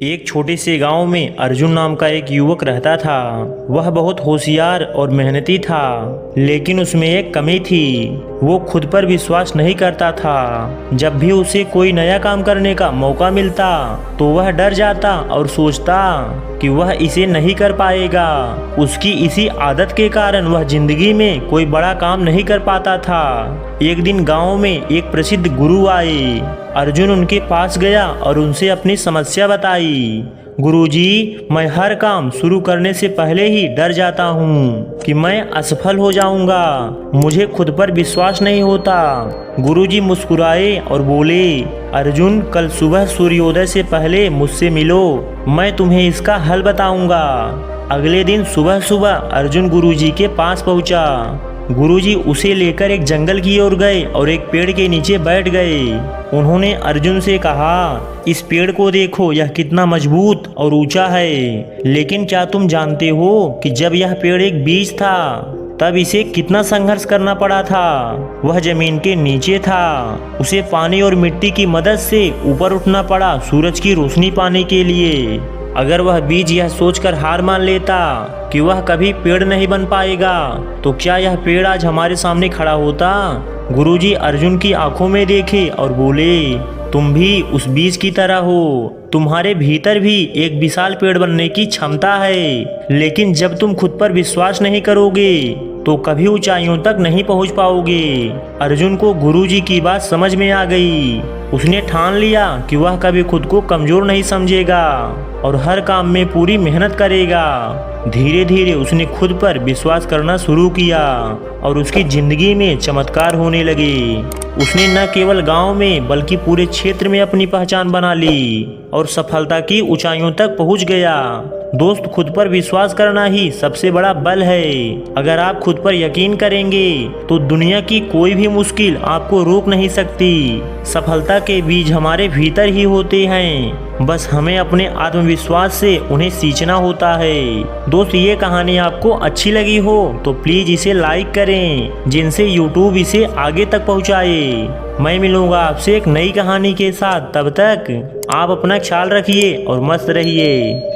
एक छोटे से गांव में अर्जुन नाम का एक युवक रहता था। वह बहुत होशियार और मेहनती था, लेकिन उसमें एक कमी थी। वो खुद पर विश्वास नहीं करता था। जब भी उसे कोई नया काम करने का मौका मिलता तो वह डर जाता और सोचता कि वह इसे नहीं कर पाएगा। उसकी इसी आदत के कारण वह जिंदगी में कोई बड़ा काम नहीं कर पाता था। एक दिन गांव में एक प्रसिद्ध गुरु आए। अर्जुन उनके पास गया और उनसे अपनी समस्या बताई। गुरुजी, मैं हर काम शुरू करने से पहले ही डर जाता हूँ कि मैं असफल हो जाऊंगा। मुझे खुद पर विश्वास नहीं होता। गुरुजी मुस्कुराए और बोले, अर्जुन, कल सुबह सूर्योदय से पहले मुझसे मिलो, मैं तुम्हें इसका हल बताऊंगा। अगले दिन सुबह सुबह अर्जुन गुरुजी के पास पहुंचा। गुरुजी उसे लेकर एक जंगल की ओर गए और एक पेड़ के नीचे बैठ गए। उन्होंने अर्जुन से कहा, इस पेड़ को देखो, यह कितना मजबूत और ऊंचा है। लेकिन क्या तुम जानते हो कि जब यह पेड़ एक बीज था तब इसे कितना संघर्ष करना पड़ा था। वह जमीन के नीचे था। उसे पानी और मिट्टी की मदद से ऊपर उठना पड़ा सूरज की रोशनी पाने के लिए। अगर वह बीज यह सोचकर हार मान लेता कि वह कभी पेड़ नहीं बन पाएगा तो क्या यह पेड़ आज हमारे सामने खड़ा होता। गुरुजी अर्जुन की आंखों में देखे और बोले, तुम भी उस बीज की तरह हो। तुम्हारे भीतर भी एक विशाल पेड़ बनने की क्षमता है, लेकिन जब तुम खुद पर विश्वास नहीं करोगे तो कभी ऊंचाइयों तक नहीं पहुंच पाओगे। अर्जुन को गुरुजी की बात समझ में आ गई। उसने ठान लिया कि वह कभी खुद को कमजोर नहीं समझेगा और हर काम में पूरी मेहनत करेगा। धीरे धीरे उसने खुद पर विश्वास करना शुरू किया और उसकी जिंदगी में चमत्कार होने लगे। उसने न केवल गांव में बल्कि पूरे क्षेत्र में अपनी पहचान बना ली और सफलता की ऊंचाइयों तक पहुंच गया। दोस्त, खुद पर विश्वास करना ही सबसे बड़ा बल है। अगर आप खुद पर यकीन करेंगे तो दुनिया की कोई भी मुश्किल आपको रोक नहीं सकती। सफलता के बीज हमारे भीतर ही होते हैं, बस हमें अपने आत्मविश्वास से उन्हें सींचना होता है। दोस्त, ये कहानी आपको अच्छी लगी हो तो प्लीज इसे लाइक करें, जिनसे यूट्यूब इसे आगे तक पहुंचाए। मैं मिलूंगा आपसे एक नई कहानी के साथ। तब तक आप अपना ख्याल रखिए और मस्त रहिए।